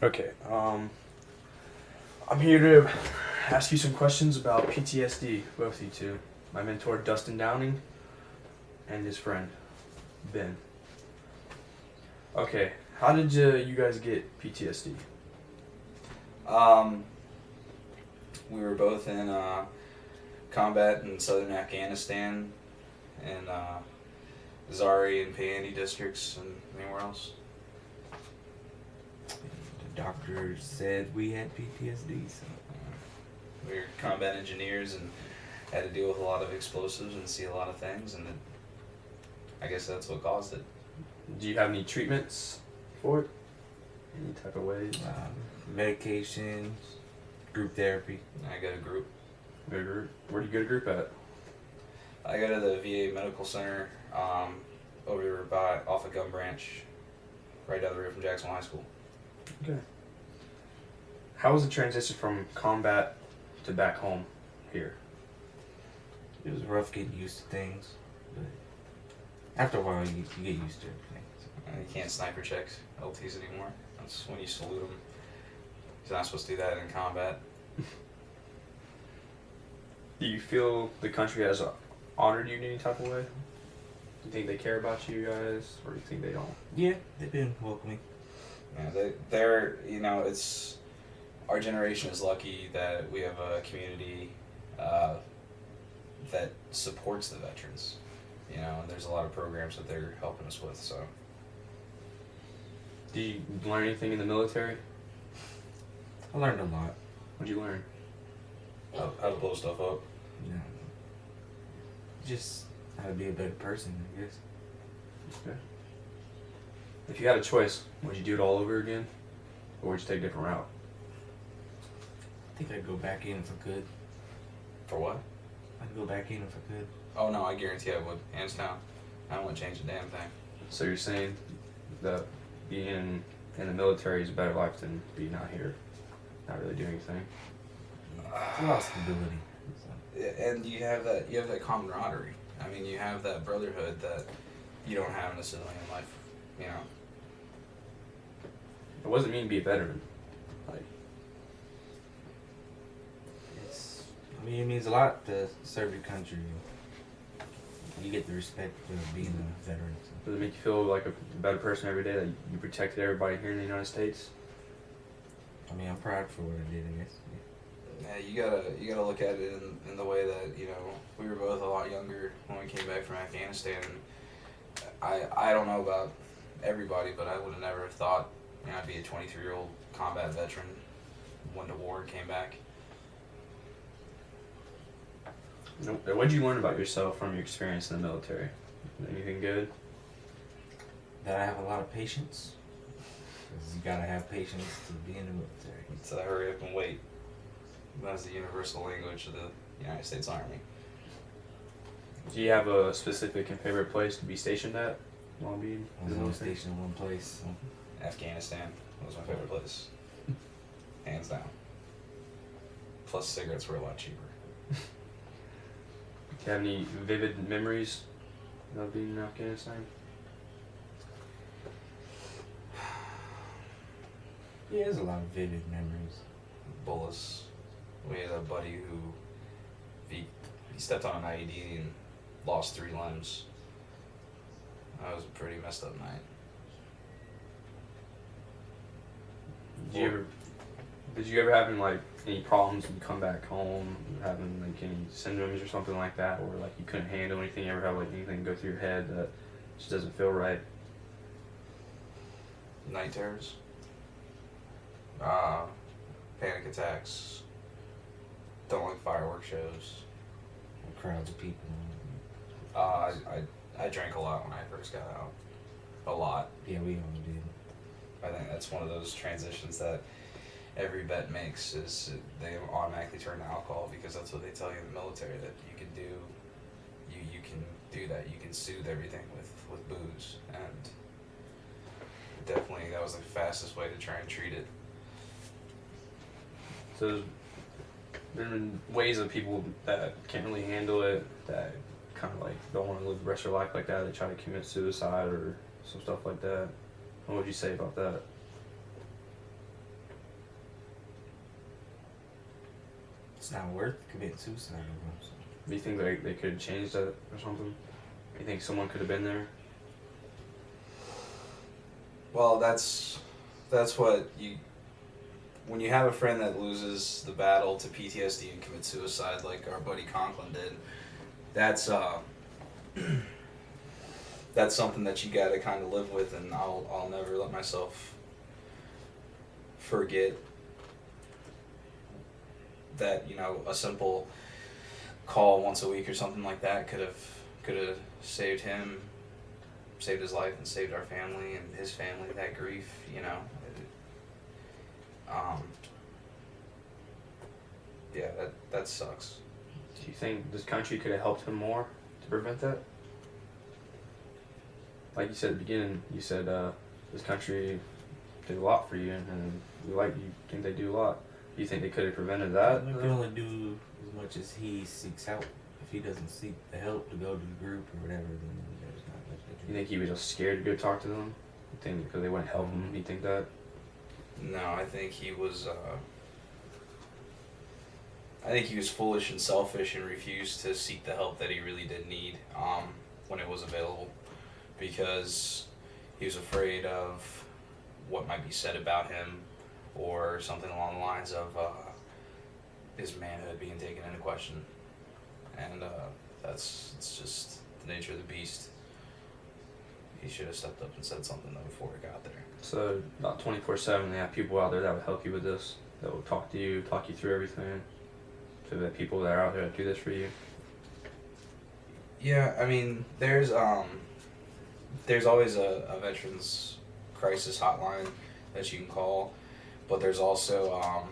Okay. I'm here to ask you some questions about PTSD, both of you two. My mentor, Dustin Downing, and his friend, Ben. Okay, how did you guys get PTSD? Um, we were both in combat in southern Afghanistan and Zari and Payani districts and anywhere else. The doctor said we had PTSD, so We were combat engineers and had to deal with a lot of explosives and see a lot of things, and I guess that's what caused it. Do you have any treatments for it? Any type of ways? medications, group therapy. I got a group. Go to group? Where do you go to group at? I go to the VA Medical Center over by off of Gum Branch, right down the road from Jacksonville High School. Okay. How was the transition from combat to back home here? It was rough getting used to things, but after a while you get used to everything. So. You can't sniper check LTs anymore. That's when you salute them. You're not supposed to do that in combat. Do you feel the country has honored you in any type of way? Do you think they care about you guys, or do you think they don't? Yeah, they've been welcoming. Yeah, they're it's our generation is lucky that we have a community that supports the veterans. And there's a lot of programs that they're helping us with. So, Did you learn anything in the military? I learned a lot. What'd you learn? how to blow stuff up. You know, just how to be a better person, I guess. Okay. If you had a choice, would you do it all over again, or would you take a different route? I think I'd go back in if I could. For what? I'd go back in if I could. Oh no, I guarantee I would, hands down. I wouldn't change a damn thing. So you're saying that being in the military is a better life than being out here, not really doing anything? It's a lot of stability. So. And you have that camaraderie. I mean, you have that brotherhood that you don't have in a civilian life. What does it mean to be a veteran? It means a lot to serve your country. You get the respect for being a veteran. So. Does it make you feel like a better person every day that you protected everybody here in the United States? I'm proud for what I did, I guess. Yeah, you gotta look at it in the way that we were both a lot younger when we came back from Afghanistan. I don't know about everybody, but I would have never thought I'd be a 23-year-old combat veteran, went to war, came back. What did you learn about yourself from your experience in the military? Anything good? That I have a lot of patience. Because you gotta have patience to be in the military. So hurry up and wait. That's the universal language of the United States Army. Do you have a specific and favorite place to be stationed at while being I was only stationed in one place. So. Afghanistan was my favorite place. Hands down. Plus cigarettes were a lot cheaper. Do you have any vivid memories of being in Afghanistan? Yeah, there's a lot of vivid memories. Bullets. We had a buddy who he stepped on an IED and lost 3 limbs. That was a pretty messed up night. Did you ever have any problems when you come back home, having any syndromes or something like that, or you couldn't handle anything? You ever have anything go through your head that just doesn't feel right? Night terrors. Panic attacks. Don't like fireworks shows. Crowds of people. I drank a lot when I first got out. A lot. Yeah, we all did. I think that's one of those transitions that every vet makes, is they automatically turn to alcohol because that's what they tell you in the military, that you can do. You can do that. You can soothe everything with booze, and definitely that was the fastest way to try and treat it. So there have been ways of people that can't really handle it, that kind of don't want to live the rest of their life like that. They try to commit suicide or some stuff like that. What would you say about that? It's not worth committing suicide over. So. Do you think they could have changed that or something? You think someone could have been there? Well, that's what you. When you have a friend that loses the battle to PTSD and commits suicide, like our buddy Conklin did, that's that's something that you got to kind of live with, and I'll never let myself forget that, you know, a simple call once a week or something like that could have saved him, saved his life, and saved our family and his family that grief, you know. Yeah, that sucks. Do you think this country could have helped him more to prevent that? Like you said at the beginning, you said this country did a lot for you, and you think they do a lot. Do you think they could have prevented that? They can only do as much as he seeks help. If he doesn't seek the help to go to the group or whatever, then there's not much they can You think he was just scared to go talk to them? You think because they wouldn't help him? You think that? No, I think he was. I think he was foolish and selfish and refused to seek the help that he really did need when it was available, because he was afraid of what might be said about him, or something along the lines of his manhood being taken into question, and it's just the nature of the beast. He should have stepped up and said something though before it got there. So about 24/7, they have people out there that would help you with this, that will talk you through everything. So the people that are out there that do this for you. Yeah, I mean, there's always a veterans crisis hotline that you can call, but there's also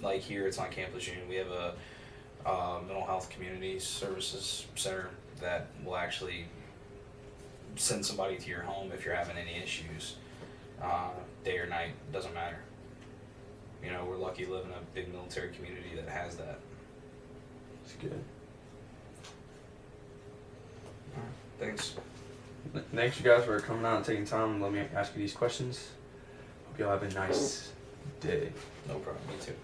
like here it's on Campus Union, we have a mental health community services center that will actually send somebody to your home if you're having any issues, day or night, doesn't matter. You know, we're lucky to live in a big military community that has that. It's good. Thanks. Thanks, you guys, for coming out and taking time. Let me ask you these questions. Hope y'all have a nice day. No problem. Me too.